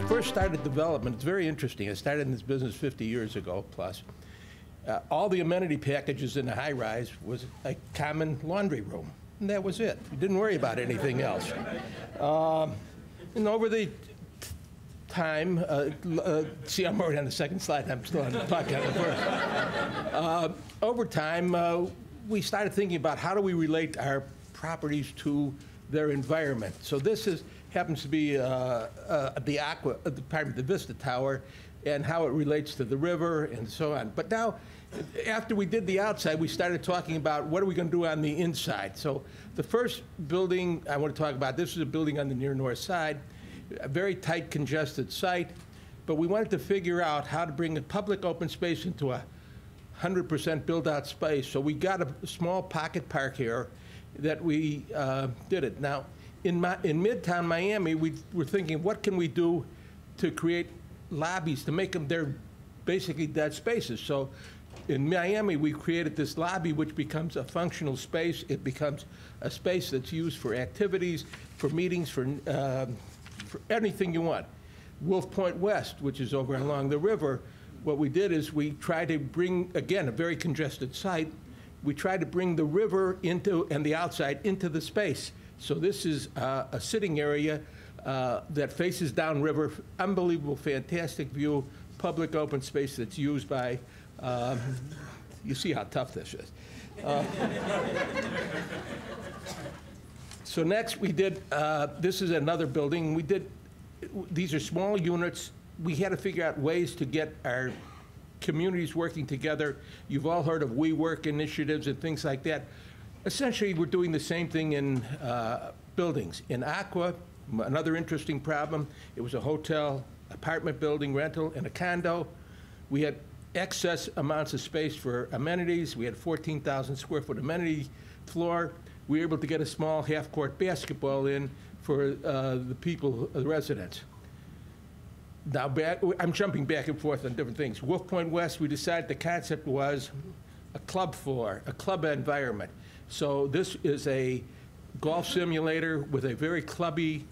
first started development, it's very interesting. I started in this business 50 years ago plus. All the amenity packages in the high-rise was a common laundry room, and that was it. You didn't worry about anything else. And over the time, see, I'm already on the second slide. I'm still on the podcast first. Over time, we started thinking about how do we relate our properties to their environment. So this happens to be the Vista Tower, and how it relates to the river and so on. But now, after we did the outside, we started talking about what are we going to do on the inside. So the first building I want to talk about, this is a building on the near north side, a very tight, congested site, but we wanted to figure out how to bring a public open space into a 100% build-out space. So we got a small pocket park here that we did it. Now, in Midtown Miami, we were thinking, what can we do to create lobbies, to make them, they're basically dead spaces. So in Miami, we created this lobby, which becomes a functional space. It becomes a space that's used for activities, for meetings, for anything you want. Wolf Point West, which is over along the river, what we did is we tried to bring, again, a very congested site, we tried to bring the river into, and the outside, into the space. So this is a sitting area that faces downriver, unbelievable, fantastic view, public open space that's used by, you see how tough this is. So next we did, this is another building. We did, these are small units. We had to figure out ways to get our communities working together. You've all heard of WeWork initiatives and things like that. Essentially, we're doing the same thing in buildings. In Aqua, another interesting problem, it was a hotel, apartment building, rental, and a condo. We had excess amounts of space for amenities. We had 14,000 square foot amenity floor. We were able to get a small half-court basketball in for the people, the residents. Now, I'm jumping back and forth on different things. Wolf Point West, we decided the concept was a club floor, a club environment. So this is a golf simulator with a very clubby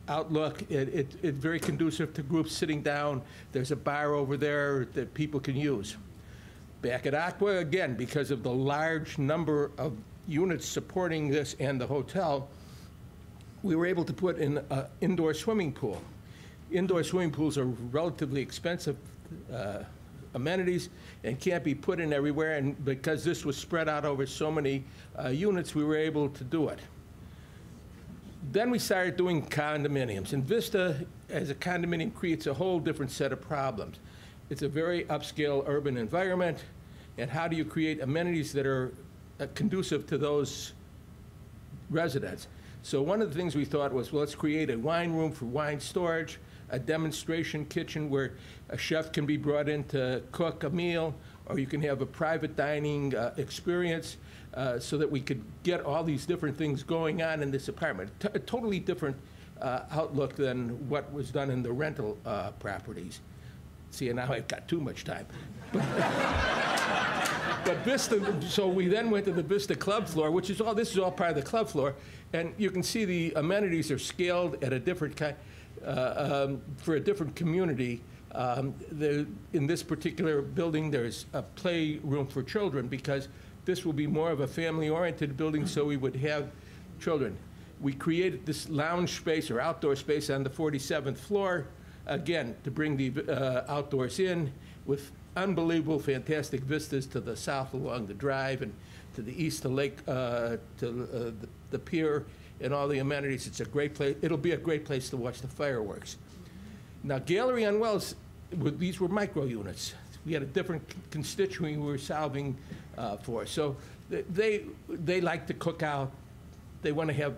outlook. It's very conducive to groups sitting down. There's a bar over there that people can use. Back at Aqua, again, because of the large number of units supporting this and the hotel, we were able to put in an indoor swimming pool. Indoor swimming pools are relatively expensive amenities and can't be put in everywhere, and because this was spread out over so many units, we were able to do it. Then we started doing condominiums, and Vista, as a condominium, creates a whole different set of problems. It's a very upscale urban environment, and how do you create amenities that are conducive to those residents? So one of the things we thought was, well, let's create a wine room for wine storage, a demonstration kitchen where a chef can be brought in to cook a meal, or you can have a private dining experience so that we could get all these different things going on in this apartment. A totally different outlook than what was done in the rental properties. See, now I've got too much time. But Vista, so we then went to the Vista club floor, which is all, this is all part of the club floor, and you can see the amenities are scaled at a different kind, for a different community. In this particular building, there's a playroom for children because this will be more of a family-oriented building, so we would have children. We created this lounge space or outdoor space on the 47th floor, again, to bring the outdoors in with unbelievable, fantastic vistas to the south along the drive and to the east to Lake, to the pier and all the amenities. It's a great place. It'll be a great place to watch the fireworks. Now, Gallery on Wells, these were micro units. We had a different constituency we were solving for. So they like to cook out. They want to have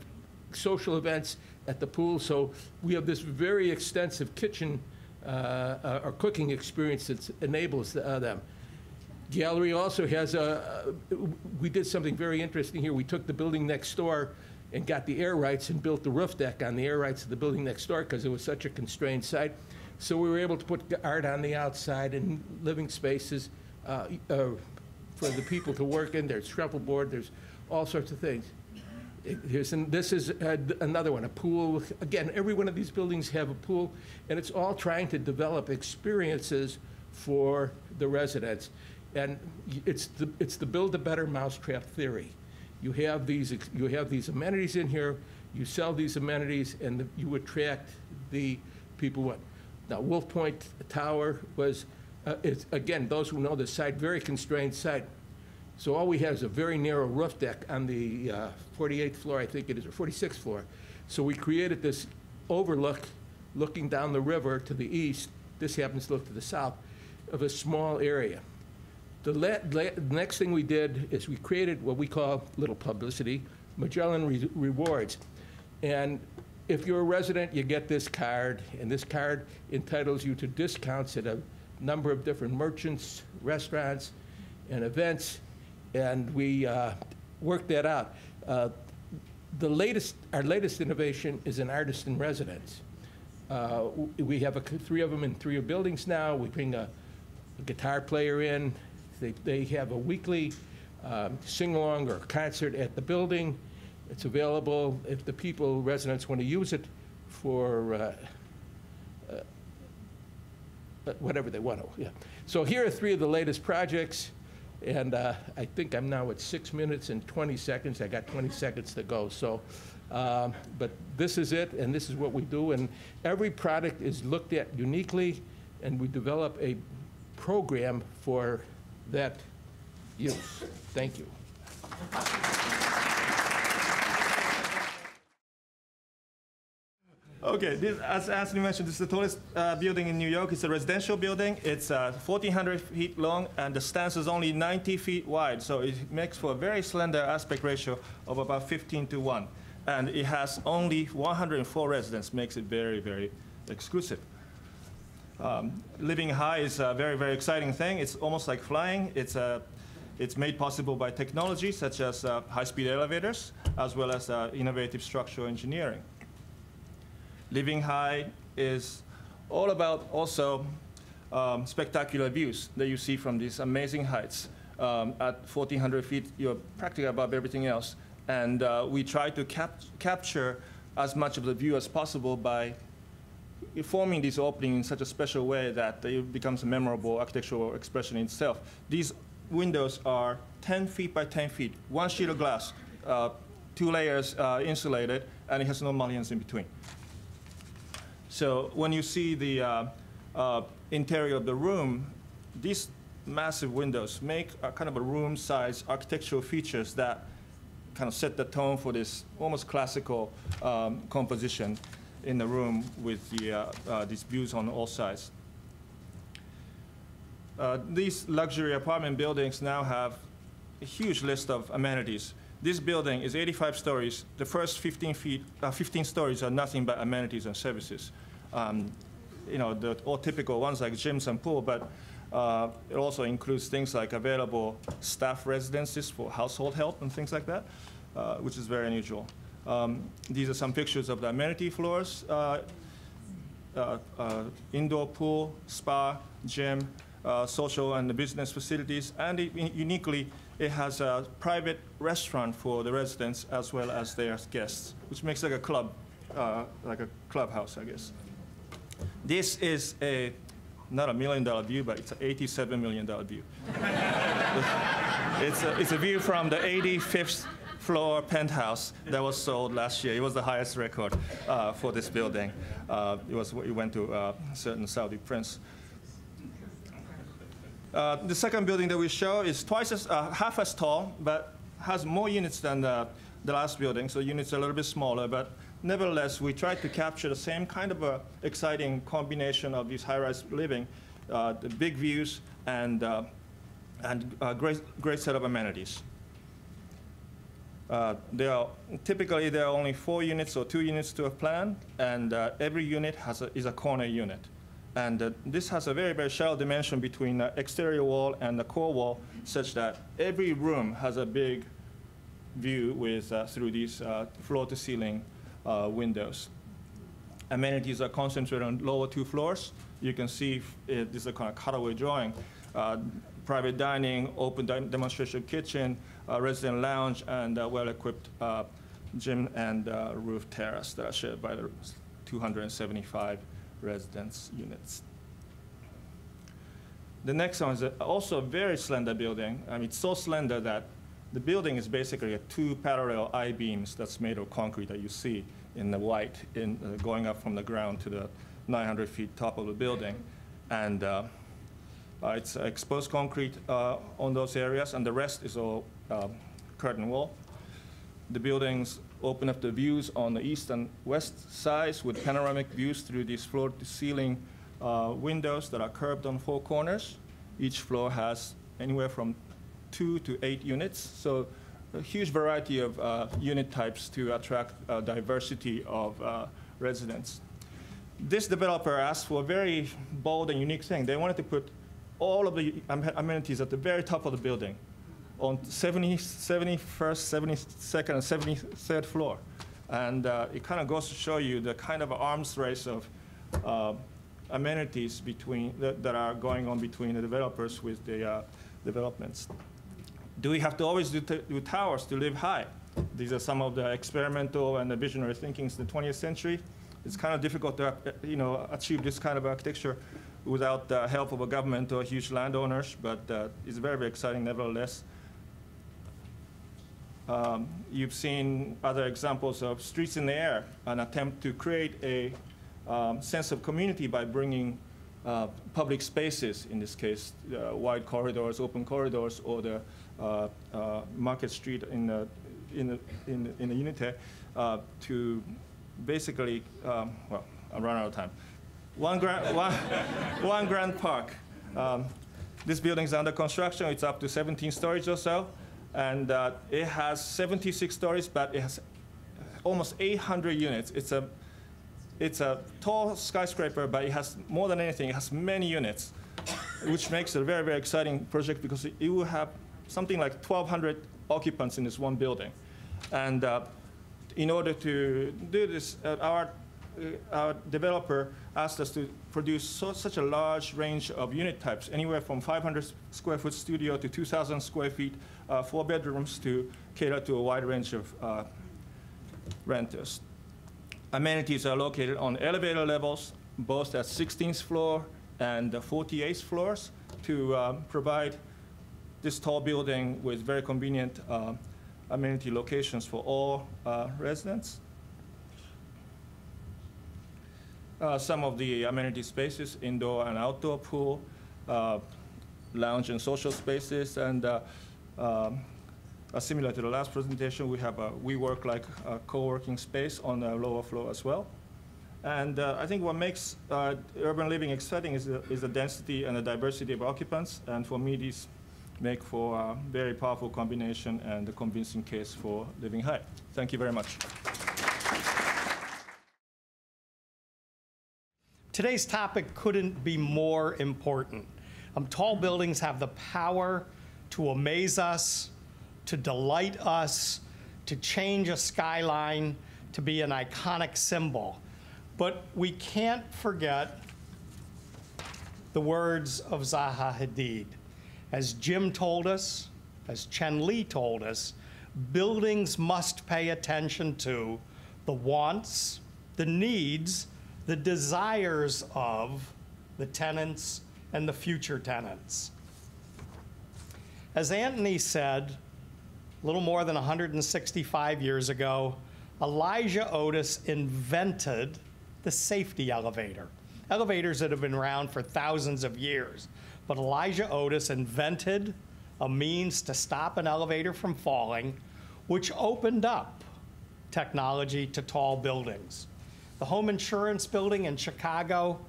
social events at the pool. So we have this very extensive kitchen or cooking experience that enables them. Gallery also has we did something very interesting here. We took the building next door and got the air rights and built the roof deck on the air rights of the building next door because it was such a constrained site. So we were able to put art on the outside and living spaces for the people to work in. There's shuffleboard, there's all sorts of things. This is another one, a pool. Again, every one of these buildings have a pool, and it's all trying to develop experiences for the residents. And it's the build a better mousetrap theory. You have these amenities in here, you sell these amenities, and you attract the people. Now, Wolf Point Tower was, again, those who know the site, very constrained site. So all we have is a very narrow roof deck on the 48th floor, I think it is, or 46th floor. So we created this overlook looking down the river to the east. This happens to look to the south, of a small area. The next thing we did is we created what we call little publicity, Magellan Rewards. And if you're a resident, you get this card, and this card entitles you to discounts at a number of different merchants, restaurants, and events, and we worked that out. Our latest innovation is an artist in residence. We have 3 of them in 3 buildings now. We bring a guitar player in. They have a weekly sing-along or concert at the building. It's available if the residents want to use it for whatever they want to. Yeah. So here are 3 of the latest projects, and I think I'm now at 6 minutes and 20 seconds. I got 20 seconds to go. So, but this is it, and this is what we do. And every product is looked at uniquely, and we develop a program for that use. Thank you. Okay, as Anthony mentioned, this is the tallest building in New York. It's a residential building. It's 1,400 feet long, and the stance is only 90 feet wide. So it makes for a very slender aspect ratio of about 15:1. And it has only 104 residents, makes it very, very exclusive. Living high is a very, very exciting thing. It's almost like flying. It's made possible by technology such as high-speed elevators, as well as innovative structural engineering. Living high is all about also spectacular views that you see from these amazing heights. At 1,400 feet, you're practically above everything else. And we try to capture as much of the view as possible by forming this opening in such a special way that it becomes a memorable architectural expression in itself. These windows are 10 feet by 10 feet, 1 sheet of glass, 2 layers insulated, and it has no mullions in between. So when you see the interior of the room, these massive windows make a kind of a room-size architectural features that kind of set the tone for this almost classical composition in the room with these views on all sides. These luxury apartment buildings now have a huge list of amenities. This building is 85 stories. The first 15 stories are nothing but amenities and services. You know, the all typical ones like gyms and pool, but it also includes things like available staff residences for household help and things like that, which is very unusual. These are some pictures of the amenity floors, indoor pool, spa, gym, social and business facilities, and uniquely, it has a private restaurant for the residents as well as their guests, which makes like a club, like a clubhouse, I guess. This is not $1 million view, but it's an $87 million view. It's a view from the 85th floor penthouse that was sold last year. It was the highest record for this building. It went to a certain Saudi prince. The second building that we show is half as tall, but has more units than the last building. So units are a little bit smaller, but nevertheless, we tried to capture the same kind of a exciting combination of these high-rise living, the big views, and a great set of amenities. Typically, there are only 4 units or 2 units to a plan, and every unit is a corner unit. And this has a very, very shallow dimension between the exterior wall and the core wall, such that every room has a big view with through these floor-to-ceiling windows. Amenities are concentrated on lower 2 floors. You can see this is a kind of cutaway drawing. Private dining, open demonstration kitchen, resident lounge, and well-equipped gym and roof terrace that are shared by the 275 residence units. The next one is also a very slender building. I mean, it's so slender that the building is basically two parallel I-beams that's made of concrete that you see in the white going up from the ground to the 900 feet top of the building. And it's exposed concrete on those areas, and the rest is all curtain wall. The buildings open up the views on the east and west sides with panoramic views through these floor-to-ceiling windows that are curved on four corners. Each floor has anywhere from 2 to 8 units, so a huge variety of unit types to attract diversity of residents. This developer asked for a very bold and unique thing. They wanted to put all of the amenities at the very top of the building on 71st, 72nd, and 73rd floor. And it kind of goes to show you the kind of arms race of amenities that are going on between the developers with the developments. Do we have to always do towers to live high? These are some of the experimental and the visionary thinkings in the 20th century. It's kind of difficult to achieve this kind of architecture without the help of a government or huge landowners, but it's very, very exciting nevertheless. You've seen other examples of streets in the air, an attempt to create a sense of community by bringing public spaces, in this case, wide corridors, open corridors, or the Market Street in the Unite, to basically, well, I'm running out of time. One Grand Park. This building is under construction. It's up to 17 stories or so. And it has 76 stories, but it has almost 800 units. It's a tall skyscraper, but it has more than anything. It has many units, which makes it a very, very exciting project because it will have something like 1,200 occupants in this one building. And in order to do this, our developer asked us to produce such a large range of unit types, anywhere from 500 square foot studio to 2,000 square feet, 4 bedrooms to cater to a wide range of renters. Amenities are located on elevator levels, both at 16th floor and the 48th floors, to provide this tall building with very convenient amenity locations for all residents. Some of the amenity spaces, indoor and outdoor pool, lounge and social spaces, and similar to the last presentation, we have a WeWork-like co-working space on the lower floor as well. And I think what makes urban living exciting is the density and the diversity of occupants. And for me, these make for a very powerful combination and a convincing case for living high. Thank you very much. Today's topic couldn't be more important. Tall buildings have the power to amaze us, to delight us, to change a skyline, to be an iconic symbol. But we can't forget the words of Zaha Hadid. As Jim told us, as Chen Li told us, buildings must pay attention to the wants, the needs, the desires of the tenants and the future tenants. As Anthony said, a little more than 165 years ago, Elijah Otis invented the safety elevator. Elevators that have been around for thousands of years. But Elijah Otis invented a means to stop an elevator from falling, which opened up technology to tall buildings. The home insurance building in Chicago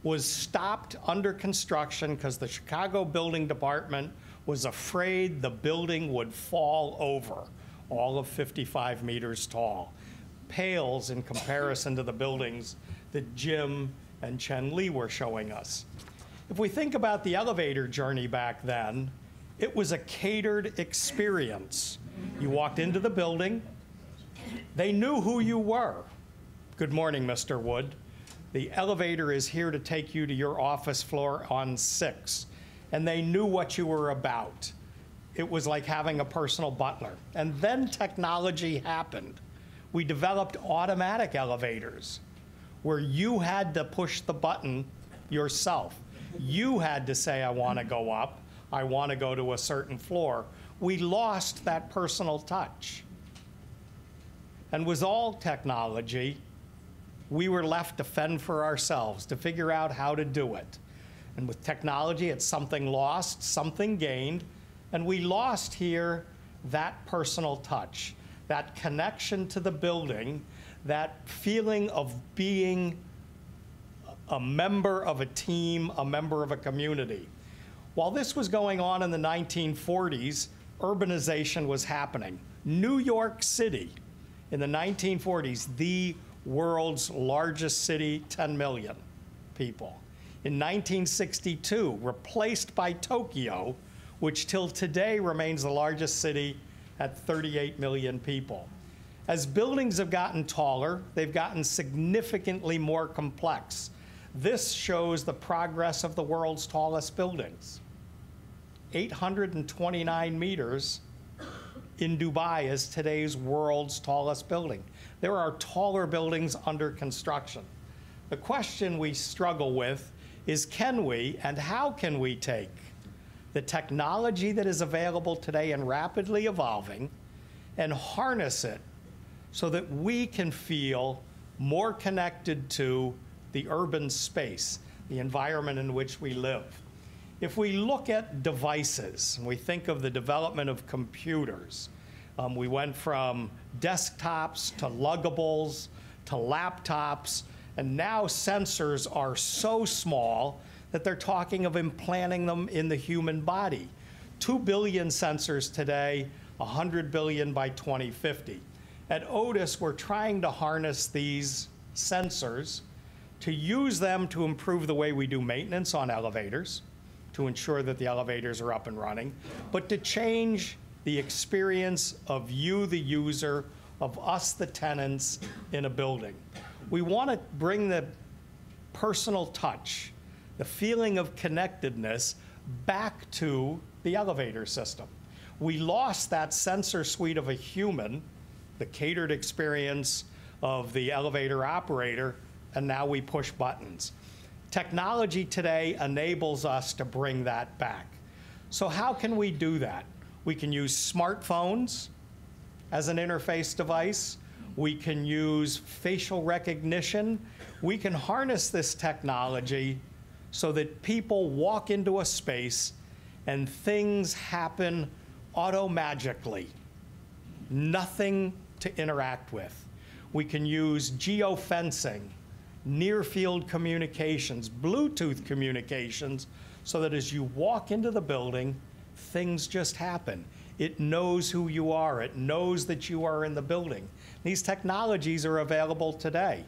was stopped under construction because the Chicago Building Department was afraid the building would fall over, all of 55 meters tall. Pales in comparison to the buildings that Jim and Chen Li were showing us. If we think about the elevator journey back then, it was a catered experience. You walked into the building, they knew who you were. Good morning, Mr. Wood. The elevator is here to take you to your office floor on 6. And they knew what you were about. It was like having a personal butler. And then technology happened. We developed automatic elevators where you had to push the button yourself. You had to say, I want to go up, I want to go to a certain floor. We lost that personal touch. And with all technology, we were left to fend for ourselves, to figure out how to do it. And with technology, it's something lost, something gained, and we lost here that personal touch, that connection to the building, that feeling of being a member of a team, a member of a community. While this was going on in the 1940s, urbanization was happening. New York City, in the 1940s, the world's largest city, 10 million people. In 1962, replaced by Tokyo, which till today remains the largest city at 38 million people. As buildings have gotten taller, they've gotten significantly more complex. This shows the progress of the world's tallest buildings. 829 meters in Dubai is today's world's tallest building. There are taller buildings under construction. The question we struggle with is, can we and how can we take the technology that is available today and rapidly evolving and harness it so that we can feel more connected to the urban space, the environment in which we live. If we look at devices, and we think of the development of computers, we went from desktops to luggables to laptops, and now sensors are so small that they're talking of implanting them in the human body. 2 billion sensors today, 100 billion by 2050. At Otis, we're trying to harness these sensors to use them to improve the way we do maintenance on elevators, to ensure that the elevators are up and running, but to change the experience of you, the user, of us, the tenants, in a building. We want to bring the personal touch, the feeling of connectedness, back to the elevator system. We lost that sensor suite of a human, the catered experience of the elevator operator, and now we push buttons. Technology today enables us to bring that back. So how can we do that? We can use smartphones as an interface device. We can use facial recognition. We can harness this technology so that people walk into a space and things happen automagically. Nothing to interact with. We can use geofencing, near-field communications, Bluetooth communications, so that as you walk into the building, things just happen. It knows who you are. It knows that you are in the building. These technologies are available today.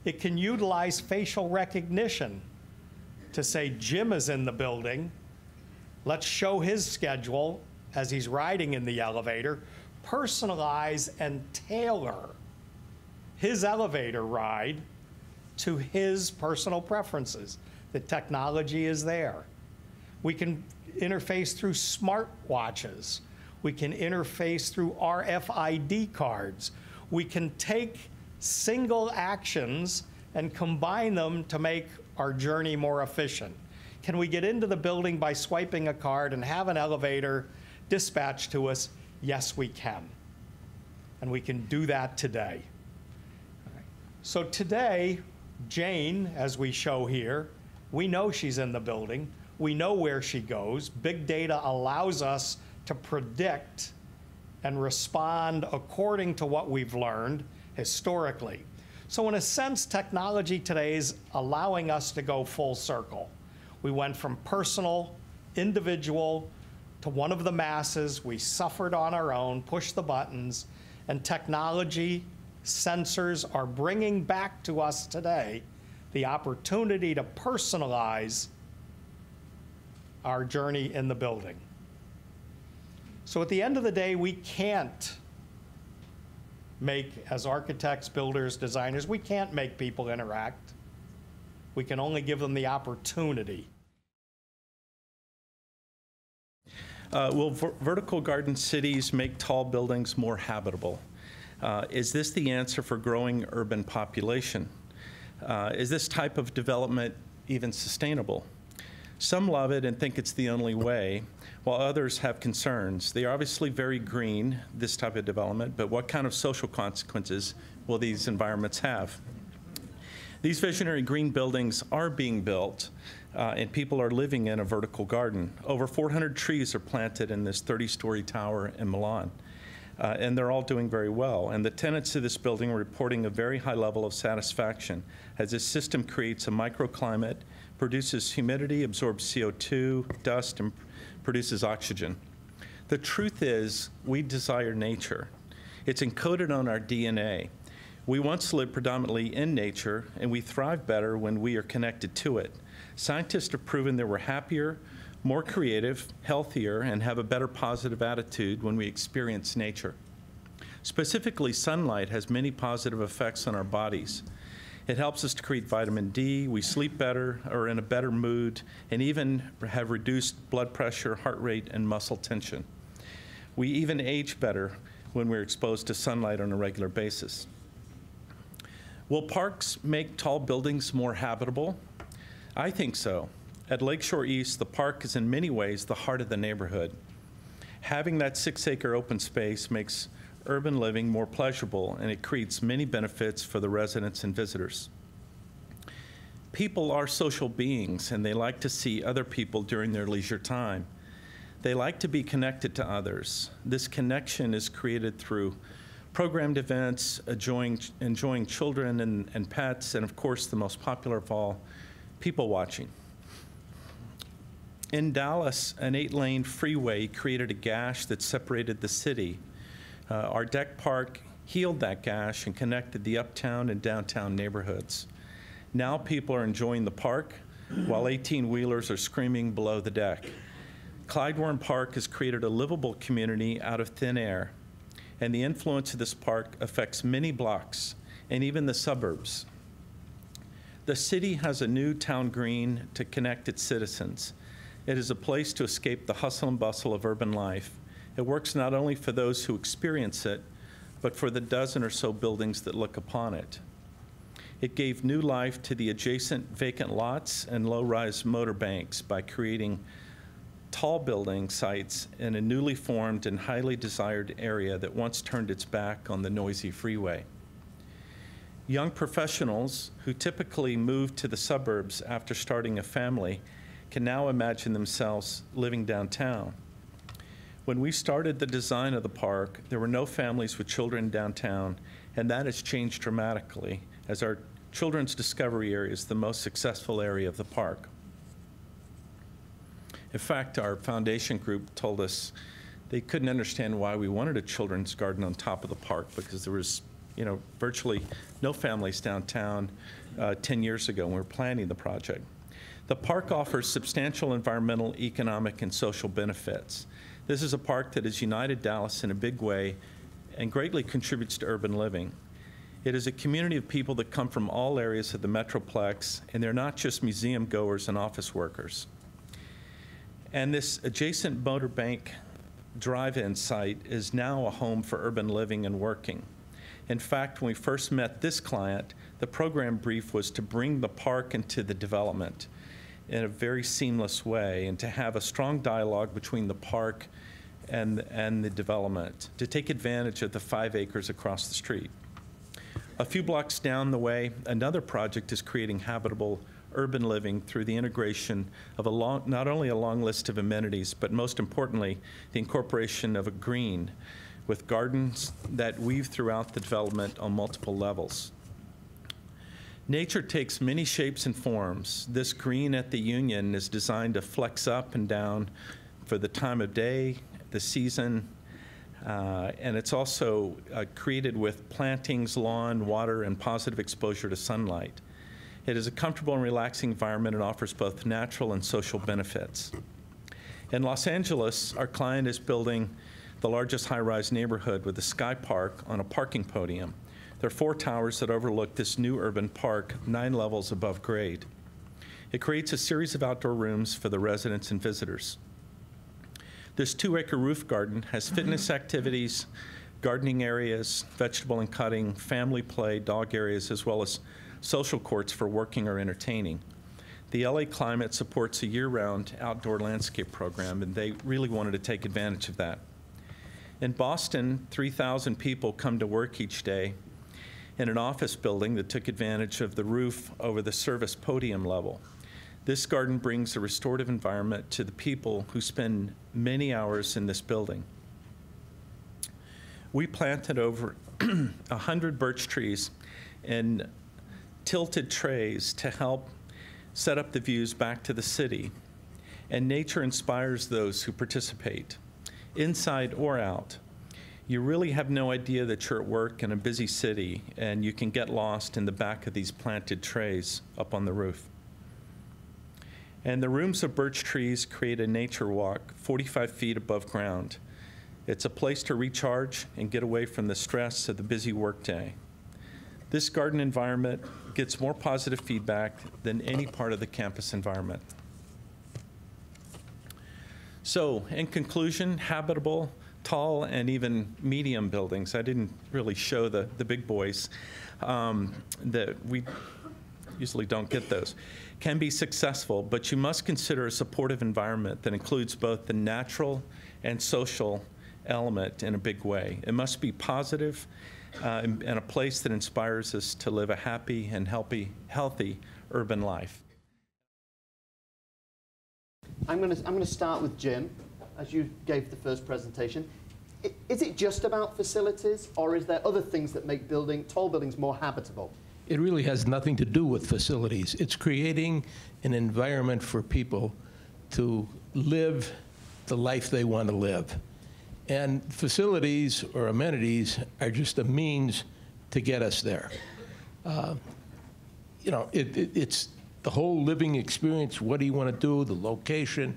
It can utilize facial recognition to say, Jim is in the building. Let's show his schedule as he's riding in the elevator, personalize and tailor his elevator ride to his personal preferences. The technology is there. We can interface through smartwatches. We can interface through RFID cards. We can take single actions and combine them to make our journey more efficient. Can we get into the building by swiping a card and have an elevator dispatched to us? Yes, we can. And we can do that today. So today, Jane, as we show here, we know she's in the building. We know where she goes. Big data allows us to predict and respond according to what we've learned historically. So in a sense, technology today is allowing us to go full circle. We went from personal, individual, to one of the masses. We suffered on our own, pushed the buttons, and technology, sensors are bringing back to us today the opportunity to personalize our journey in the building. So at the end of the day, we can't make, as architects, builders, designers, we can't make people interact. We can only give them the opportunity. Will vertical garden cities make tall buildings more habitable? Is this the answer for growing urban population? Is this type of development even sustainable? Some love it and think it's the only way, while others have concerns. They are obviously very green, this type of development, but what kind of social consequences will these environments have? These visionary green buildings are being built, and people are living in a vertical garden. Over 400 trees are planted in this 30-story tower in Milan. And they're all doing very well. And the tenants of this building are reporting a very high level of satisfaction as this system creates a microclimate, produces humidity, absorbs CO2, dust, and produces oxygen. The truth is, we desire nature. It's encoded on our DNA. We once lived predominantly in nature, and we thrive better when we are connected to it. Scientists have proven that we're happier, more creative, healthier, and have a better positive attitude when we experience nature. Specifically, sunlight has many positive effects on our bodies. It helps us to create vitamin D, we sleep better, are in a better mood, and even have reduced blood pressure, heart rate, and muscle tension. We even age better when we're exposed to sunlight on a regular basis. Will parks make tall buildings more habitable? I think so. At Lakeshore East, the park is in many ways the heart of the neighborhood. Having that 6-acre open space makes urban living more pleasurable, and it creates many benefits for the residents and visitors. People are social beings, and they like to see other people during their leisure time. They like to be connected to others. This connection is created through programmed events, enjoying children and pets, and of course, the most popular of all, people watching. In Dallas, an 8-lane freeway created a gash that separated the city. Our deck park healed that gash and connected the uptown and downtown neighborhoods. Now people are enjoying the park while 18-wheelers are screaming below the deck. Clyde Warren Park has created a livable community out of thin air, and the influence of this park affects many blocks and even the suburbs. The city has a new town green to connect its citizens. It is a place to escape the hustle and bustle of urban life. It works not only for those who experience it, but for the dozen or so buildings that look upon it. It gave new life to the adjacent vacant lots and low-rise motor banks by creating tall building sites in a newly formed and highly desired area that once turned its back on the noisy freeway. Young professionals who typically move to the suburbs after starting a family can now imagine themselves living downtown. When we started the design of the park, there were no families with children downtown, and that has changed dramatically as our children's discovery area is the most successful area of the park. In fact, our foundation group told us they couldn't understand why we wanted a children's garden on top of the park, because there was, virtually no families downtown 10 years ago when we were planning the project. The park offers substantial environmental, economic, and social benefits. This is a park that has united Dallas in a big way and greatly contributes to urban living. It is a community of people that come from all areas of the Metroplex, and they're not just museum goers and office workers. And this adjacent motor bank drive-in site is now a home for urban living and working. In fact, when we first met this client, the program brief was to bring the park into the development in a very seamless way and to have a strong dialogue between the park and the development, to take advantage of the 5 acres across the street. A few blocks down the way, another project is creating habitable urban living through the integration of not only a long list of amenities, but most importantly, the incorporation of a green with gardens that weave throughout the development on multiple levels. Nature takes many shapes and forms. This green at the Union is designed to flex up and down for the time of day, the season, and it's also created with plantings, lawn, water, and positive exposure to sunlight. It is a comfortable and relaxing environment and offers both natural and social benefits. In Los Angeles, our client is building the largest high-rise neighborhood with a sky park on a parking podium. There are 4 towers that overlook this new urban park, 9 levels above grade. It creates a series of outdoor rooms for the residents and visitors. This 2-acre roof garden has fitness activities, gardening areas, vegetable and cutting, family play, dog areas, as well as social courts for working or entertaining. The LA Climate supports a year-round outdoor landscape program, and they really wanted to take advantage of that. In Boston, 3,000 people come to work each day in an office building that took advantage of the roof over the service podium level. This garden brings a restorative environment to the people who spend many hours in this building. We planted over 100 birch trees in tilted trays to help set up the views back to the city. And nature inspires those who participate, inside or out. You really have no idea that you're at work in a busy city, and you can get lost in the back of these planted trays up on the roof. And the rooms of birch trees create a nature walk 45 feet above ground. It's a place to recharge and get away from the stress of the busy workday. This garden environment gets more positive feedback than any part of the campus environment. So, in conclusion, habitable, tall, and even medium buildings, I didn't really show the big boys, that we usually don't get those, can be successful, but you must consider a supportive environment that includes both the natural and social element in a big way. It must be positive and a place that inspires us to live a happy and healthy urban life. I'm going to start with Jim, as you gave the first presentation. Is it just about facilities, or is there other things that make tall buildings more habitable? It really has nothing to do with facilities. It's creating an environment for people to live the life they want to live. And facilities or amenities are just a means to get us there. You know, it's the whole living experience. What do you want to do? The location.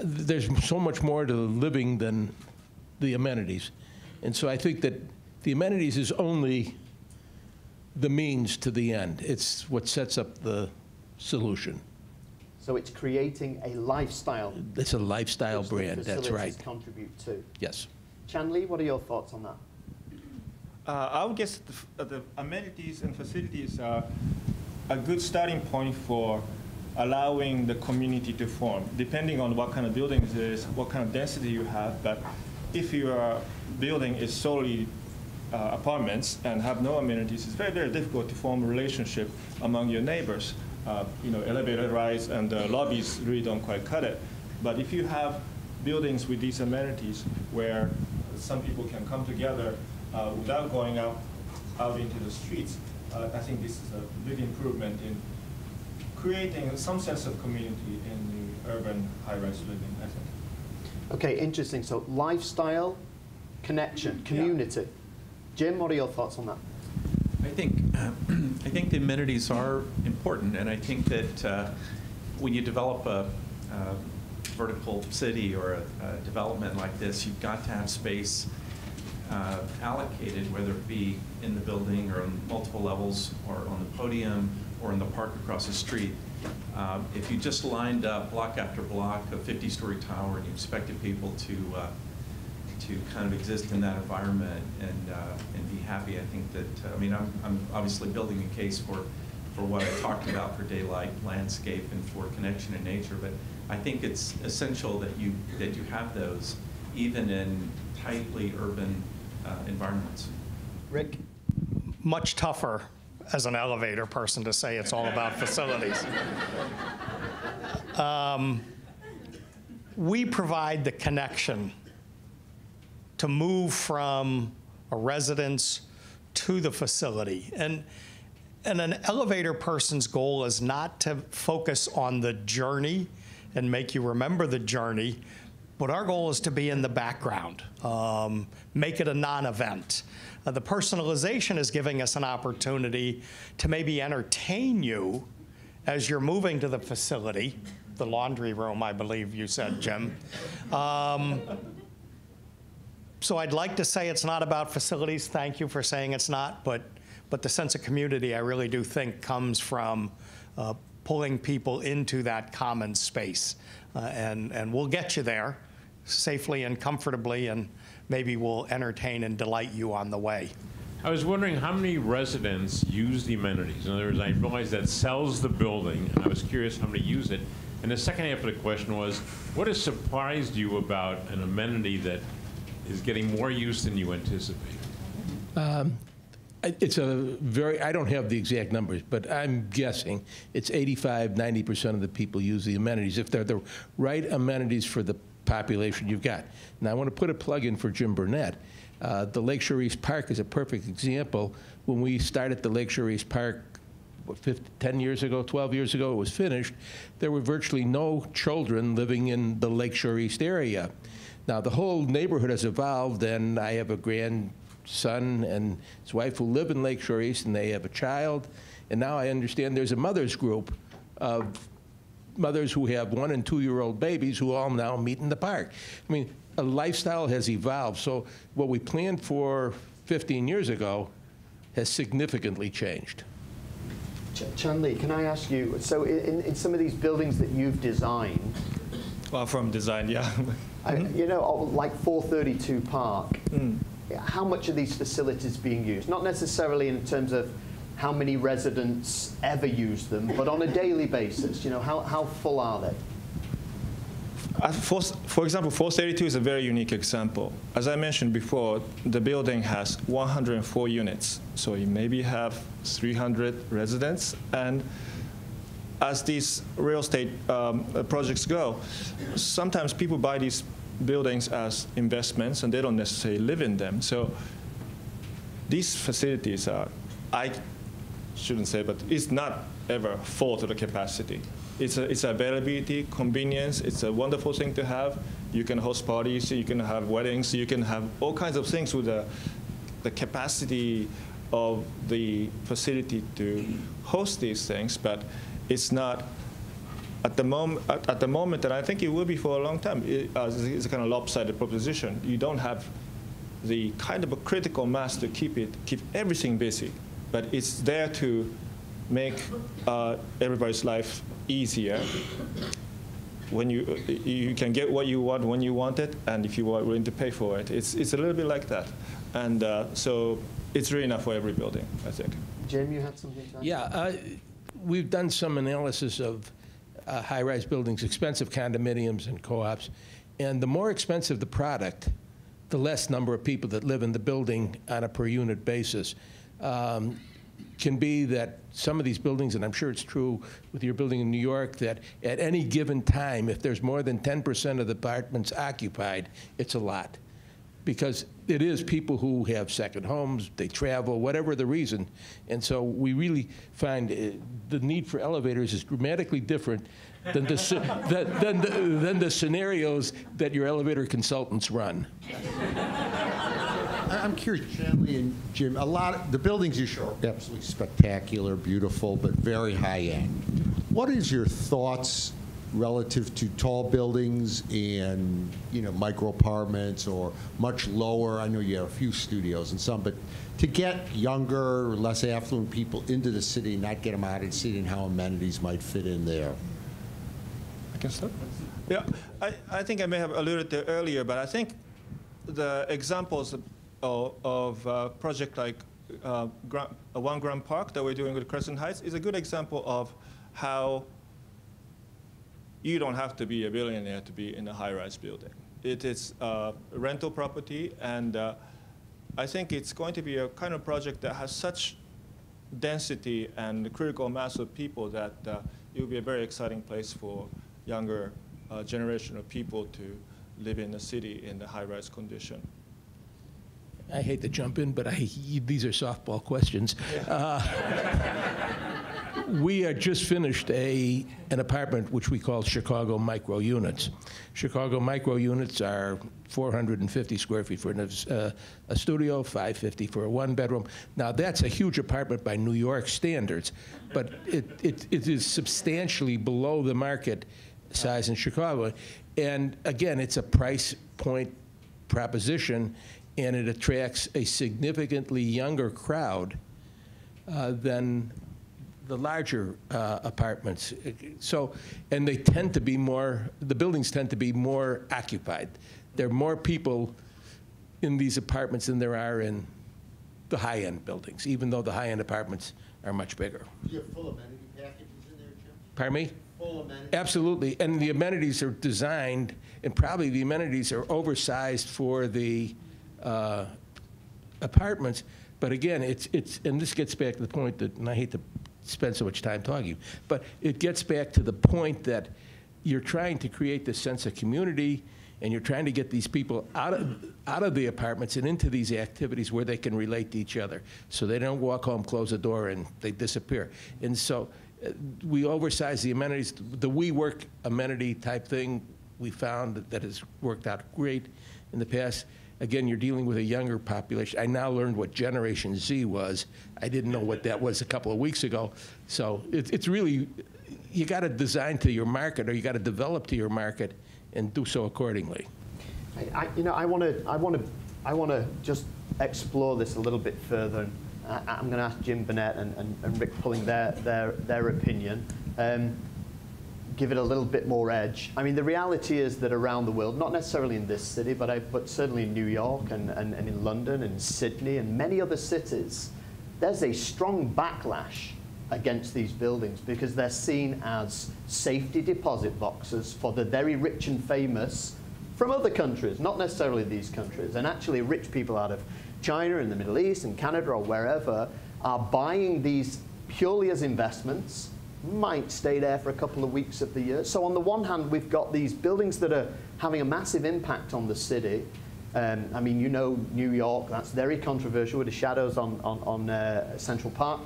There's so much more to living than the amenities. And so I think that the amenities is only the means to the end. It's what sets up the solution. So it's creating a lifestyle. It's a lifestyle which the brand, that's right. facilities contribute to. Yes. Chanley, what are your thoughts on that? I would guess the amenities and facilities are a good starting point for allowing the community to form, depending on what kind of buildings it is, what kind of density you have. But if your building is solely apartments and have no amenities, it's very, very difficult to form a relationship among your neighbors. You know, elevator rides and lobbies really don't quite cut it. But if you have buildings with these amenities where some people can come together without going out into the streets, I think this is a big improvement in creating some sense of community in the urban high-rise living, I think. Okay, interesting. So lifestyle, connection, community. Yeah. Jim, what are your thoughts on that? I think the amenities are important, and I think that when you develop a vertical city or a development like this, you've got to have space allocated, whether it be in the building or on multiple levels or on the podium or in the park across the street. If you just lined up block after block a 50-story tower and you expected people to kind of exist in that environment and be happy, I think that, I mean, I'm obviously building a case for what I talked about for daylight, landscape, and for connection in nature, but I think it's essential that you have those even in tightly urban environments. Rick? Much tougher as an elevator person to say it's all about facilities. We provide the connection to move from a residence to the facility. And an elevator person's goal is not to focus on the journey and make you remember the journey, but our goal is to be in the background, make it a non-event. The personalization is giving us an opportunity to maybe entertain you as you're moving to the facility, the laundry room, I believe you said, Jim. So I'd like to say it's not about facilities. Thank you for saying it's not, but the sense of community I really do think comes from pulling people into that common space. And we'll get you there safely and comfortably, maybe will entertain and delight you on the way. I was wondering how many residents use the amenities. In other words, I realized that sells the building, and I was curious how many use it. And the second half of the question was, what has surprised you about an amenity that is getting more use than you anticipate? It's a very, I don't have the exact numbers, but I'm guessing it's 85, 90% of the people use the amenities, if they're the right amenities for the population you've got. Now, I want to put a plug in for Jim Burnett. The Lakeshore East Park is a perfect example. When we started the Lakeshore East Park, what, 10 years ago, 12 years ago, it was finished, there were virtually no children living in the Lakeshore East area. Now, the whole neighborhood has evolved, and I have a grandson and his wife who live in Lakeshore East, and they have a child. And now I understand there's a mother's group of mothers who have 1- and 2-year-old babies who all now meet in the park. I mean, a lifestyle has evolved. So what we planned for 15 years ago has significantly changed. Chun-Li, can I ask you, so in some of these buildings that you've designed, Well, from design, yeah. you know, like 432 Park, how much are these facilities being used? Not necessarily in terms of how many residents ever use them, but on a daily basis, you know, how full are they? For example, 432 is a very unique example. As I mentioned before, the building has 104 units, so you maybe have 300 residents. And as these real estate projects go, sometimes people buy these buildings as investments, and they don't necessarily live in them. So these facilities are, I shouldn't say, but it's not ever full to the capacity. It's availability, convenience. It's a wonderful thing to have. You can host parties, you can have weddings, you can have all kinds of things with the capacity of the facility to host these things, but it's not at the moment, and I think it will be for a long time. It's a kind of lopsided proposition. You don't have the kind of a critical mass to keep everything busy, but it's there to make everybody's life easier. When you can get what you want when you want it, and if you are willing to pay for it, it's a little bit like that. And so it's really enough for every building, I think. Jim, you had something to add? Yeah, we've done some analysis of high-rise buildings, expensive condominiums and co-ops, and the more expensive the product, the less number of people that live in the building on a per-unit basis. Can be that some of these buildings, and I'm sure it's true with your building in New York, that at any given time, if there's more than 10% of the apartments occupied, it's a lot. Because it is people who have second homes, they travel, whatever the reason. And so we really find the need for elevators is dramatically different than the scenarios that your elevator consultants run. I'm curious, Chun-Li and Jim, the buildings you show are absolutely spectacular, beautiful, but very high-end. What is your thoughts relative to tall buildings and, you know, micro apartments or much lower? I know you have a few studios and some, but to get younger, less affluent people into the city, not get them out of the city, and how amenities might fit in there. I can start? Yeah, I think I may have alluded to earlier, but I think the examples of a project like One Grand Park that we're doing with Crescent Heights is a good example of how you don't have to be a billionaire to be in a high-rise building. It is a rental property, and I think it's going to be a kind of project that has such density and critical mass of people that it will be a very exciting place for younger generation of people to live in the city in the high-rise condition. I hate to jump in, but these are softball questions. We had just finished an apartment which we call Chicago Micro Units. Chicago Micro Units are 450 square feet for a studio, 550 for a one-bedroom. Now, that's a huge apartment by New York standards, but it is substantially below the market size in Chicago. And again, it's a price point proposition, and it attracts a significantly younger crowd than the larger apartments. So, and they tend to be more, the buildings tend to be more occupied. There are more people in these apartments than there are in the high-end buildings, even though the high-end apartments are much bigger. Do you have full amenity packages in there, Jim? Pardon me? Full amenity? Absolutely, and the amenities are designed, and probably the amenities are oversized for the apartments, but again, it's, and this gets back to the point that, and I hate to spend so much time talking, but it gets back to the point that you're trying to create this sense of community, and you're trying to get these people out of the apartments and into these activities where they can relate to each other, so they don't walk home, close the door, and they disappear. And so we oversize the amenities. The WeWork amenity type thing we found that has worked out great in the past. Again, you're dealing with a younger population. I now learned what Generation Z was. I didn't know what that was a couple of weeks ago. So it's really, you got to design to your market, or you got to develop to your market and do so accordingly. I want to just explore this a little bit further. I'm going to ask Jim Burnett and Rick Pulling their opinion. Give it a little bit more edge. I mean, the reality is that around the world, not necessarily in this city, but certainly in New York and in London and Sydney and many other cities, there's a strong backlash against these buildings because they're seen as safety deposit boxes for the very rich and famous from other countries, not necessarily these countries. And actually rich people out of China and the Middle East and Canada or wherever are buying these purely as investments, might stay there for a couple of weeks of the year. So on the one hand, we've got these buildings that are having a massive impact on the city. I mean, you know New York, that's very controversial with the shadows on Central Park,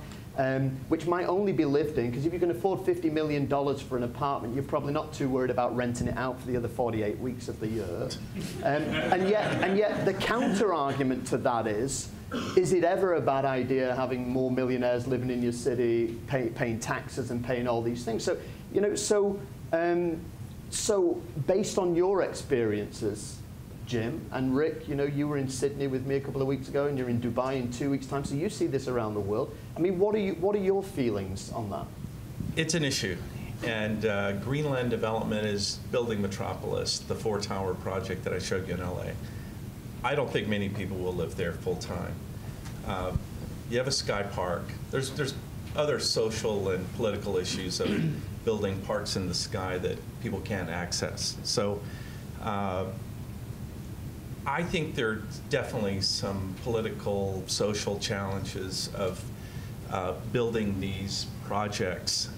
which might only be lived in, because if you can afford $50 million for an apartment, you're probably not too worried about renting it out for the other 48 weeks of the year. And yet the counter-argument to that is it ever a bad idea having more millionaires living in your city, paying taxes and paying all these things? So, you know, so based on your experiences, Jim and Rick, you know, you were in Sydney with me a couple of weeks ago, and you're in Dubai in 2 weeks' time, so you see this around the world. I mean, what are your feelings on that? It's an issue. And Greenland Development is building Metropolis, the 4-tower project that I showed you in LA. I don't think many people will live there full time. You have a Sky Park. There's other social and political issues of building parks in the sky that people can't access. So I think there are definitely some political, social challenges of building these projects.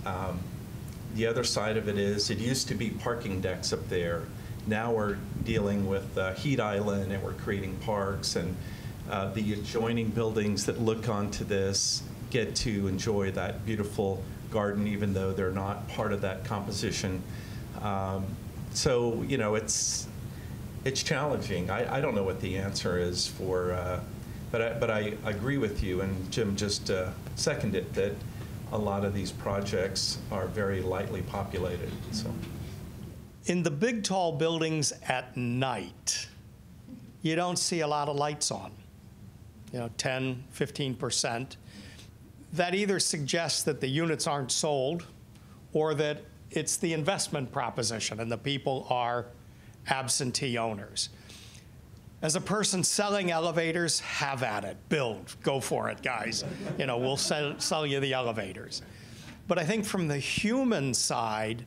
The other side of it is, it used to be parking decks up there. Now we're dealing with Heat Island, and we're creating parks, and the adjoining buildings that look onto this get to enjoy that beautiful garden, even though they're not part of that composition. So, you know, it's challenging. I don't know what the answer is for, but I agree with you, and Jim just seconded that a lot of these projects are very lightly populated. So, in the big, tall buildings at night, you don't see a lot of lights on, you know, 10, 15%. That either suggests that the units aren't sold, or that it's the investment proposition and the people are absentee owners. As a person selling elevators, have at it, build, go for it, guys. You know, we'll sell you the elevators. But I think from the human side,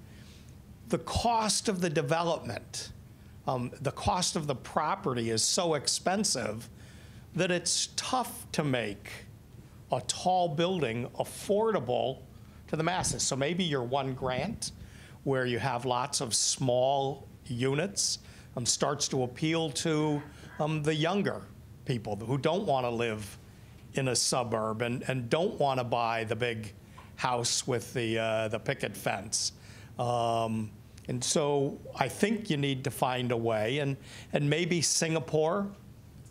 the cost of the development, the cost of the property is so expensive that it's tough to make a tall building affordable to the masses. So maybe your one grant, where you have lots of small units, starts to appeal to the younger people who don't want to live in a suburb and don't want to buy the big house with the picket fence. And so I think you need to find a way, and maybe Singapore,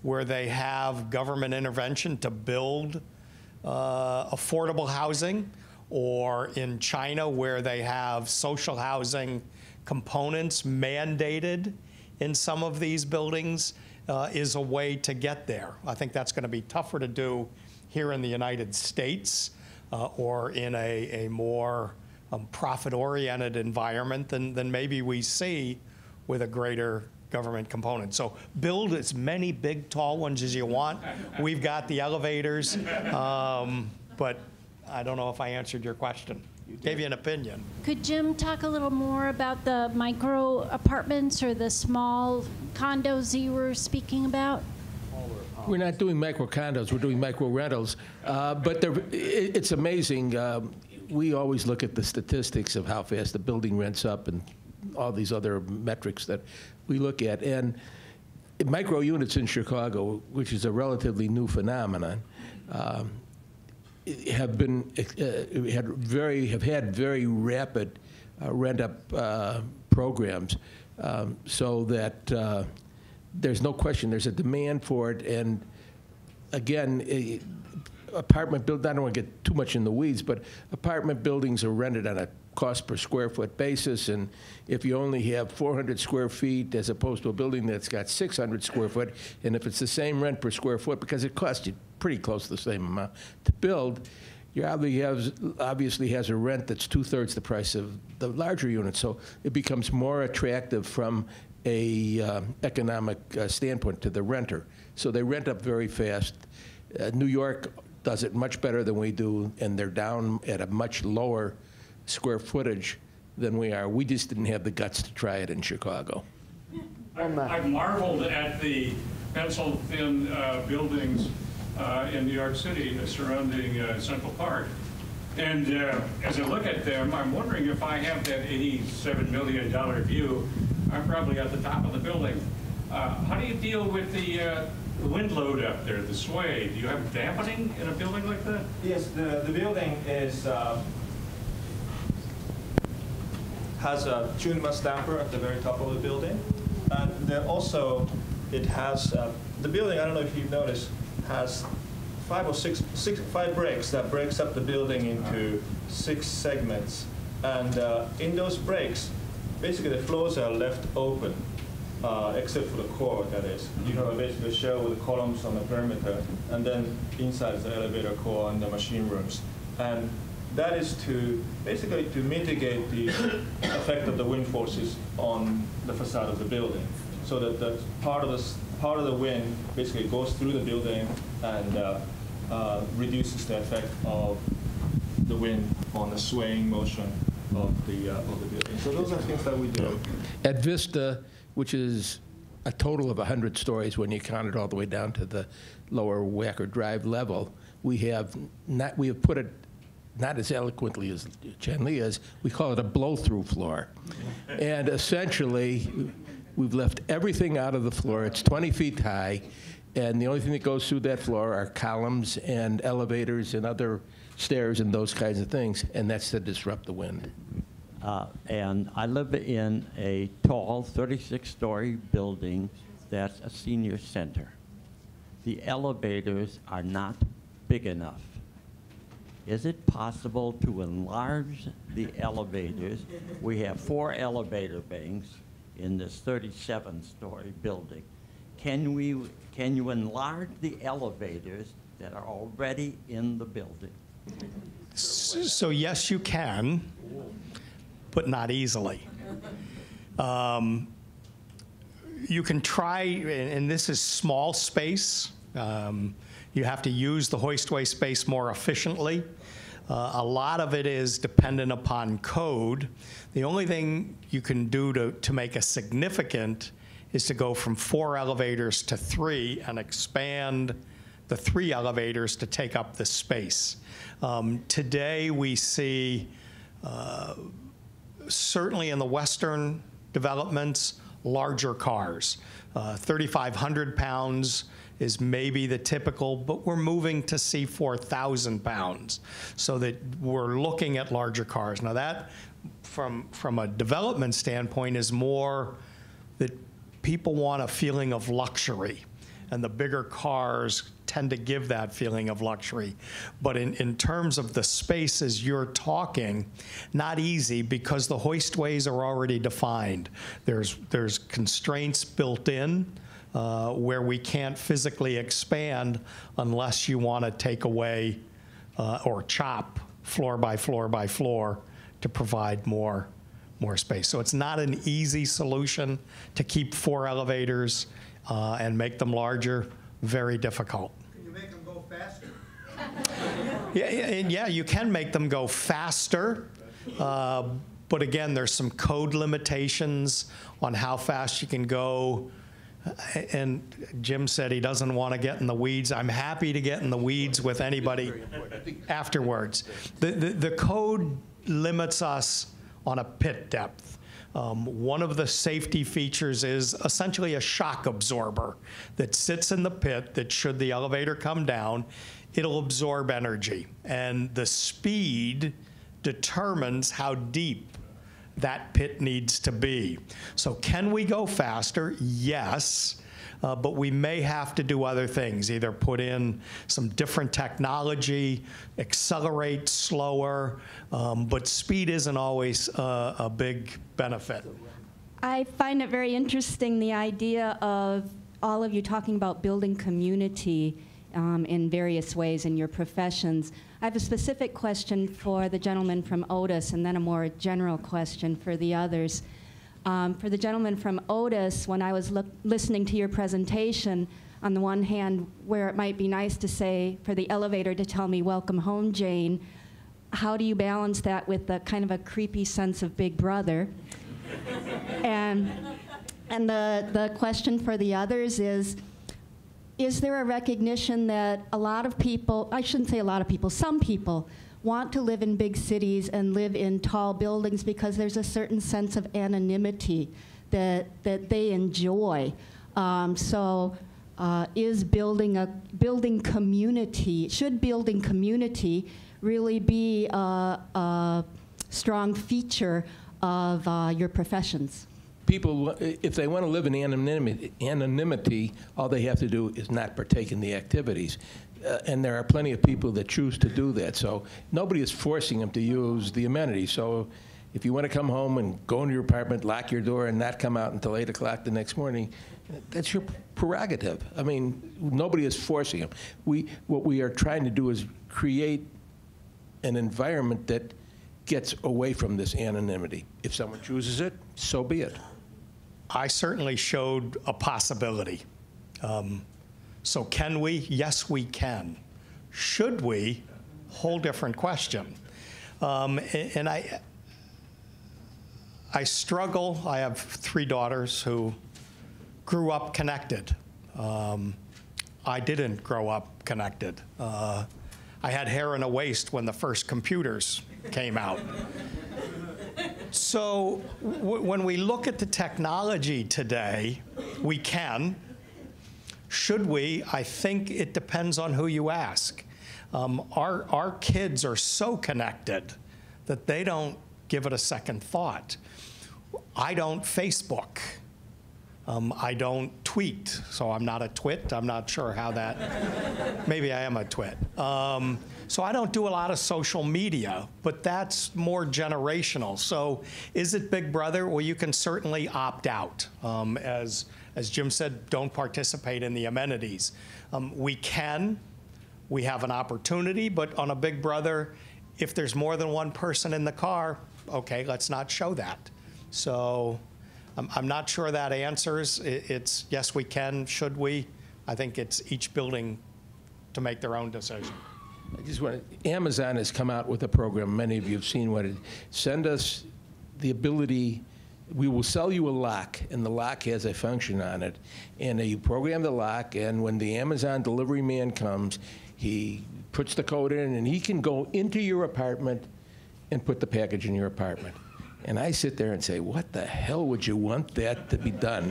where they have government intervention to build affordable housing, or in China, where they have social housing components mandated in some of these buildings, is a way to get there. I think that's going to be tougher to do here in the United States, or in a more profit-oriented environment than maybe we see with a greater government component. So build as many big, tall ones as you want. We've got the elevators, but I don't know if I answered your question. Gave you an opinion. Could Jim talk a little more about the micro apartments or the small condos you were speaking about? We're not doing micro condos, we're doing micro rentals. But it's amazing. We always look at the statistics of how fast the building rents up and all these other metrics that we look at. And micro units in Chicago, which is a relatively new phenomenon, have had very rapid rent-up programs, so that there's no question there's a demand for it. And again, apartment build. I don't want to get too much in the weeds, but apartment buildings are rented on a cost per square foot basis, and if you only have 400 square feet as opposed to a building that's got 600 square foot, and if it's the same rent per square foot, because it costs you pretty close to the same amount to build, you obviously has a rent that's 2/3 the price of the larger unit, so it becomes more attractive from a economic standpoint to the renter. So they rent up very fast. New York does it much better than we do, and they're down at a much lower square footage than we are. We just didn't have the guts to try it in Chicago. I've marveled at the pencil-thin buildings in New York City surrounding Central Park. And as I look at them, I'm wondering if I have that $87 million view, I'm probably at the top of the building. How do you deal with the wind load up there, the sway? Do you have dampening in a building like that? Yes, the building is has a tuneless damper at the very top of the building, and then also it has the building. I don't know if you've noticed, has five breaks that breaks up the building into 6 segments, and in those breaks, basically the floors are left open. Except for the core, that is. You have basically a shell with the columns on the perimeter, and then inside is the elevator core and the machine rooms. And that is to basically to mitigate the effect of the wind forces on the facade of the building, so that the part of the wind basically goes through the building and reduces the effect of the wind on the swaying motion of the building. So those are things that we do. At Vista, which is a total of 100 stories when you count it all the way down to the lower Wacker Drive level, we have put it, not as eloquently as Chen Li is, we call it a blow-through floor. And essentially, we've left everything out of the floor. It's 20 feet high, and the only thing that goes through that floor are columns and elevators and other stairs and those kinds of things, and that's to disrupt the wind. And I live in a tall 36-story building that's a senior center. The elevators are not big enough. Is it possible to enlarge the elevators? We have 4 elevator banks in this 37-story building. Can you enlarge the elevators that are already in the building? So yes, you can, but not easily. You can try, and this is small space. You have to use the hoistway space more efficiently. A lot of it is dependent upon code. The only thing you can do to make a significant is to go from 4 elevators to 3 and expand the 3 elevators to take up the space. Today we see, certainly in the Western developments, larger cars. 3,500 pounds is maybe the typical, but we're moving to see 4,000 pounds, so that we're looking at larger cars. Now that, from a development standpoint, is more that people want a feeling of luxury, and the bigger cars tend to give that feeling of luxury. But in terms of the spaces you're talking, not easy, because the hoistways are already defined. There's constraints built in where we can't physically expand unless you want to take away or chop floor by floor by floor to provide more more space. So it's not an easy solution to keep 4 elevators and make them larger. Very difficult. Can you make them go faster? Yeah, you can make them go faster, but again, there's some code limitations on how fast you can go. And Jim said he doesn't want to get in the weeds. I'm happy to get in the weeds with anybody afterwards. The code limits us on a pit depth. One of the safety features is essentially a shock absorber that sits in the pit that should the elevator come down, it'll absorb energy. And the speed determines how deep that pit needs to be. So can we go faster? Yes. But we may have to do other things, either put in some different technology, accelerate slower, but speed isn't always a big benefit. I find it very interesting, the idea of all of you talking about building community in various ways in your professions. I have a specific question for the gentleman from Otis, and then a more general question for the others. For the gentleman from Otis, when I was listening to your presentation, on the one hand, where it might be nice to say, for the elevator to tell me, "Welcome home, Jane," how do you balance that with the kind of a creepy sense of Big Brother? And the question for the others is there a recognition that a lot of people, I shouldn't say a lot of people, some people want to live in big cities and live in tall buildings because there's a certain sense of anonymity that they enjoy. Is building community, should building community really be a strong feature of your professions? People, if they want to live in anonymity, all they have to do is not partake in the activities. And there are plenty of people that choose to do that. So nobody is forcing them to use the amenities. So if you want to come home and go into your apartment, lock your door, and not come out until 8 o'clock the next morning, that's your prerogative. I mean, nobody is forcing them. What we are trying to do is create an environment that gets away from this anonymity. If someone chooses it, so be it. I certainly showed a possibility. So can we? Yes, we can. Should we? Whole different question. And I struggle. I have 3 daughters who grew up connected. I didn't grow up connected. I had hair in a waist when the first computers came out. So when we look at the technology today, we can. Should we? I think it depends on who you ask. Our kids are so connected that they don't give it a second thought. I don't Facebook. I don't tweet, so I'm not a twit. I'm not sure how that, maybe I am a twit. So I don't do a lot of social media, but that's more generational. So is it Big Brother? Well, you can certainly opt out. As Jim said, don't participate in the amenities. We have an opportunity, but on a Big Brother, if there's more than one person in the car, okay, let's not show that. So I'm not sure that answers. It's yes, we can, should we? I think it's each building to make their own decision. I just want to, Amazon has come out with a program, many of you have seen what it, send us the ability, we will sell you a lock, and the lock has a function on it. And you program the lock, and when the Amazon delivery man comes, he puts the code in, and he can go into your apartment and put the package in your apartment. And I sit there and say, what the hell would you want that to be done?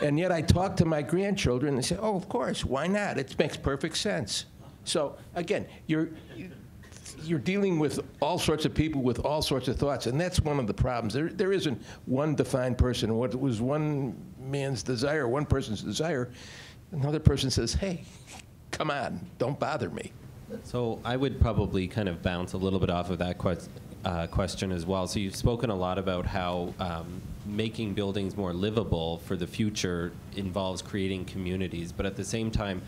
And yet I talk to my grandchildren and say, oh, of course, why not? It makes perfect sense. So again, you're dealing with all sorts of people with all sorts of thoughts, and that's one of the problems. There isn't one defined person. What was one man's desire, one person's desire, another person says, hey, come on, don't bother me. So I would probably kind of bounce a little bit off of that question as well. So you've spoken a lot about how making buildings more livable for the future involves creating communities, but at the same time,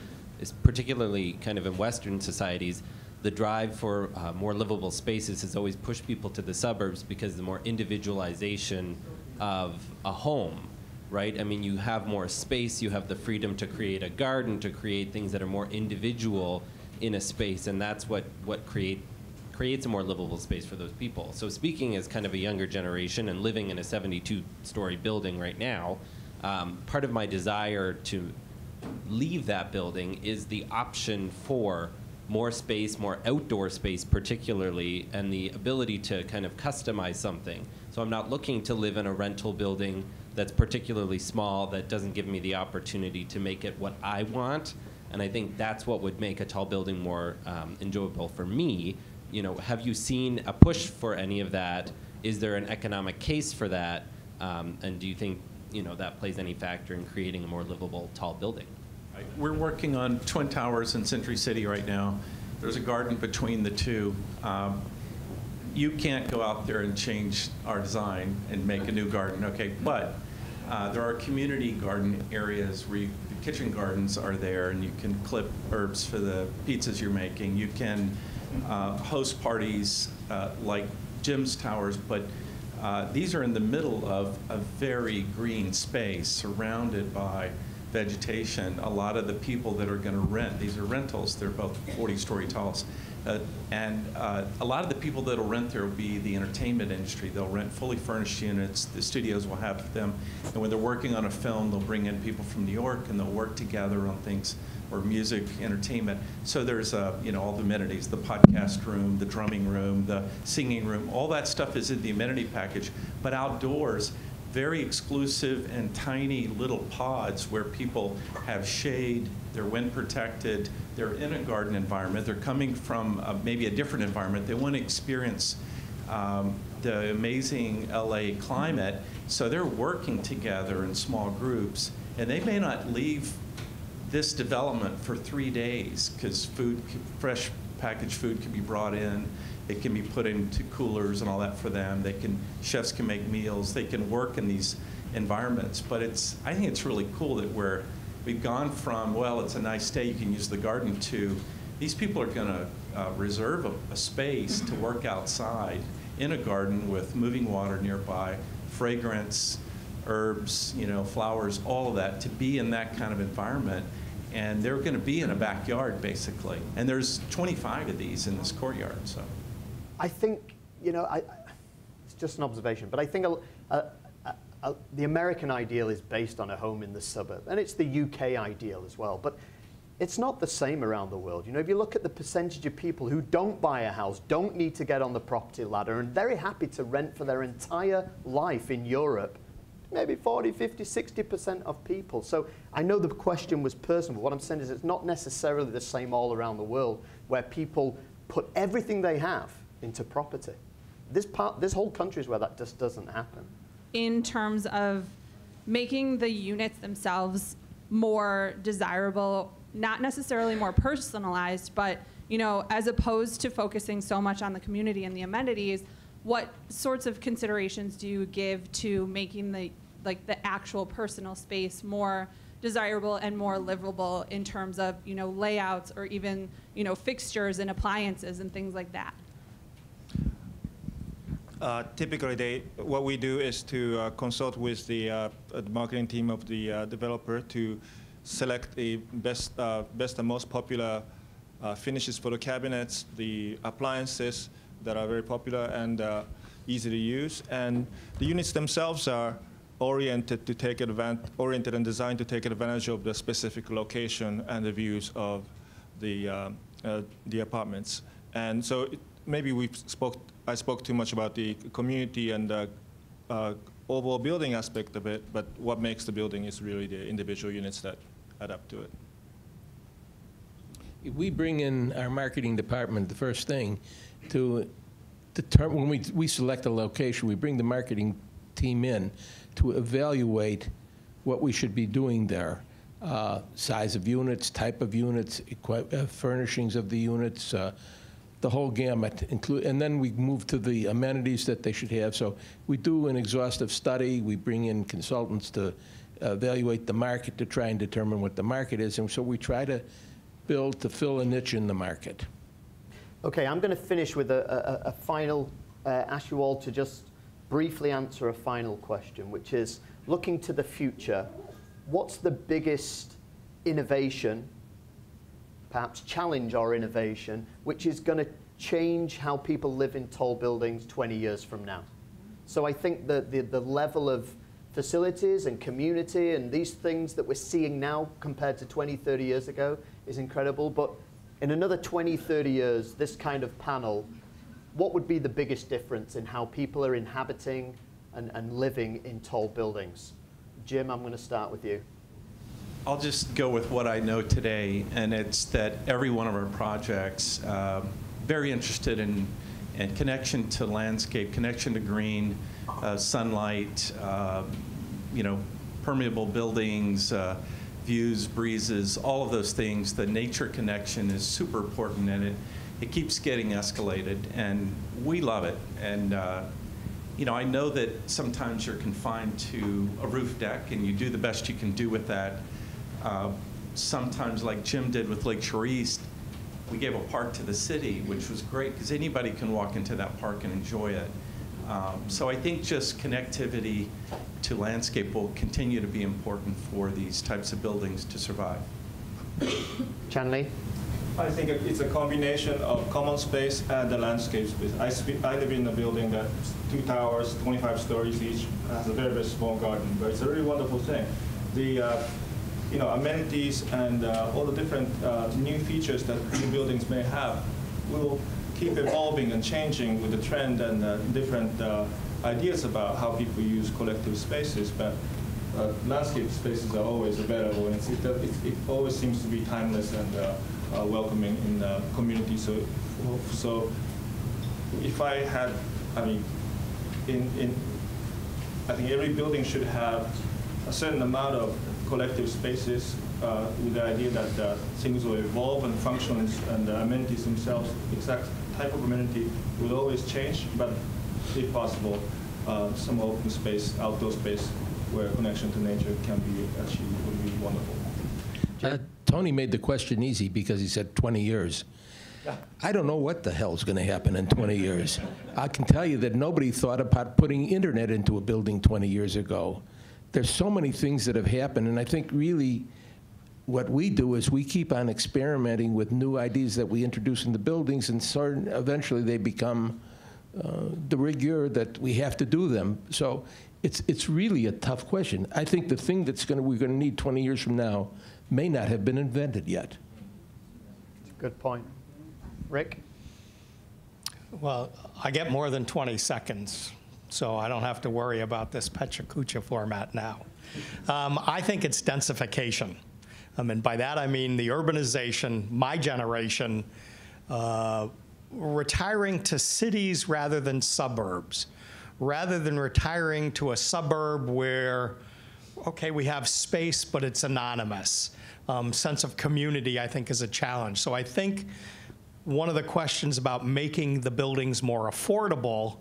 particularly kind of in Western societies, the drive for more livable spaces has always pushed people to the suburbs because the more individualization of a home, right? I mean, you have more space, you have the freedom to create a garden, to create things that are more individual in a space, and that's what creates a more livable space for those people. So speaking as kind of a younger generation and living in a 72-story building right now, part of my desire to leave that building is the option for more space, more outdoor space particularly, and the ability to kind of customize something. So I'm not looking to live in a rental building that's particularly small, that doesn't give me the opportunity to make it what I want. And I think that's what would make a tall building more enjoyable for me. You know, have you seen a push for any of that? Is there an economic case for that? And do you think, you know, that plays any factor in creating a more livable tall building? We're working on Twin Towers in Century City right now. There's a garden between the two. You can't go out there and change our design and make a new garden, okay? But there are community garden areas where the kitchen gardens are there, and you can clip herbs for the pizzas you're making. You can host parties like Jim's Towers, but these are in the middle of a very green space surrounded by vegetation. A lot of the people that are going to rent, these are rentals, they're both 40-story talls. And a lot of the people that will rent there will be the entertainment industry. They'll rent fully furnished units. The studios will have them. And when they're working on a film, they'll bring in people from New York, and they'll work together on things, or music, entertainment. So there's, you know, all the amenities, the podcast room, the drumming room, the singing room, all that stuff is in the amenity package. But outdoors, very exclusive and tiny little pods where people have shade, they're wind protected, they're in a garden environment, they're coming from maybe a different environment. They want to experience the amazing LA climate, so they're working together in small groups, and they may not leave this development for 3 days because food, fresh packaged food can be brought in. It can be put into coolers and all that for them. Chefs can make meals. They can work in these environments. But I think it's really cool that we've gone from, well, it's a nice day, you can use the garden, to these people are going to reserve a space to work outside in a garden with moving water nearby, fragrance, herbs, you know, flowers, all of that, to be in that kind of environment. And they're going to be in a backyard, basically. And there's 25 of these in this courtyard, so. I think, you know, it's just an observation, but I think the American ideal is based on a home in the suburb, and it's the UK ideal as well, but it's not the same around the world. You know, if you look at the percentage of people who don't buy a house, don't need to get on the property ladder, and very happy to rent for their entire life in Europe, maybe 40, 50, 60% of people. So I know the question was personal, but what I'm saying is it's not necessarily the same all around the world, where people put everything they have into property. This whole country is where that just doesn't happen. In terms of making the units themselves more desirable, not necessarily more personalized, but, you know, as opposed to focusing so much on the community and the amenities, what sorts of considerations do you give to making the actual personal space more desirable and more livable in terms of, you know, layouts or even, you know, fixtures and appliances and things like that? Typically, what we do is to consult with the marketing team of the developer to select the best and most popular finishes for the cabinets, the appliances that are very popular and easy to use. And the units themselves are oriented and designed to take advantage of the specific location and the views of the apartments. And so maybe I spoke too much about the community and the overall building aspect of it, but what makes the building is really the individual units that add up to it. We bring in our marketing department, the first thing, to determine, when we select a location, we bring the marketing team in to evaluate what we should be doing there. Size of units, type of units, furnishings of the units, the whole gamut, and then we move to the amenities that they should have. So we do an exhaustive study. We bring in consultants to evaluate the market to try and determine what the market is. And so we try to build to fill a niche in the market. Okay, I'm going to finish with a final, ask you all to just briefly answer a final question, which is, looking to the future, what's the biggest innovation, perhaps challenge or innovation, which is going to change how people live in tall buildings 20 years from now? So I think that the level of facilities and community and these things that we're seeing now compared to 20, 30 years ago is incredible. But in another 20, 30 years, this kind of panel, what would be the biggest difference in how people are inhabiting and living in tall buildings? Jim, I'm going to start with you. I'll just go with what I know today, and it's that every one of our projects, very interested in connection to landscape, connection to green, sunlight, permeable buildings, views, breezes, all of those things. The nature connection is super important, and it keeps getting escalated, and we love it. And I know that sometimes you're confined to a roof deck, and you do the best you can do with that. Sometimes, like Jim did with Lakeshore East, we gave a park to the city, which was great because anybody can walk into that park and enjoy it. So I think just connectivity to landscape will continue to be important for these types of buildings to survive. Chanley? I think it's a combination of common space and the landscape space. I live in a building that's 2 towers, 25 stories each, has a very, very small garden, but it's a really wonderful thing. The amenities and all the different new features that new buildings may have will keep evolving and changing with the trend and different ideas about how people use collective spaces. But landscape spaces are always available, and it always seems to be timeless and welcoming in the community. So if I had, I think every building should have a certain amount of collective spaces with the idea that things will evolve and functions and the amenities themselves, exact type of amenity will always change, but if possible, some open space, outdoor space where connection to nature can be achieved would be wonderful. Tony made the question easy because he said 20 years. I don't know what the hell's going to happen in 20 years. I can tell you that nobody thought about putting internet into a building 20 years ago. There's so many things that have happened, and I think really what we do is we keep on experimenting with new ideas that we introduce in the buildings, and eventually they become the rigueur that we have to do them. So it's really a tough question. I think the thing we're going to need 20 years from now may not have been invented yet. That's a good point. Rick? Well, I get more than 20 seconds, so I don't have to worry about this Pecha format now. I think it's densification. And by that I mean the urbanization, my generation, retiring to cities rather than suburbs, rather than retiring to a suburb where, okay, we have space, but it's anonymous. Sense of community, I think, is a challenge. So I think one of the questions about making the buildings more affordable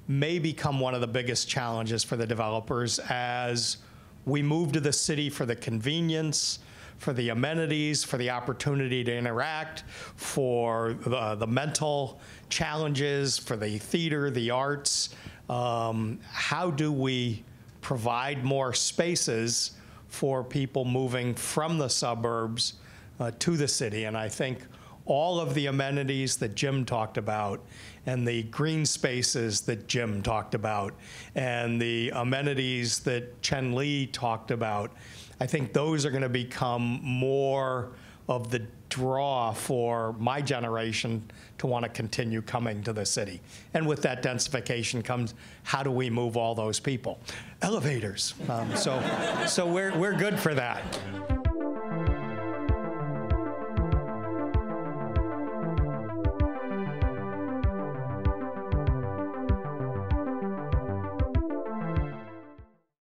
may become one of the biggest challenges for the developers as we move to the city for the convenience, for the amenities, for the opportunity to interact, for the mental challenges, for the theater, the arts. How do we provide more spaces for people moving from the suburbs to the city? And I think all of the amenities that Jim talked about and the green spaces that Jim talked about and the amenities that Chen Li talked about, I think those are going to become more of the draw for my generation to want to continue coming to the city. And with that densification comes, how do we move all those people? Elevators. So we're good for that.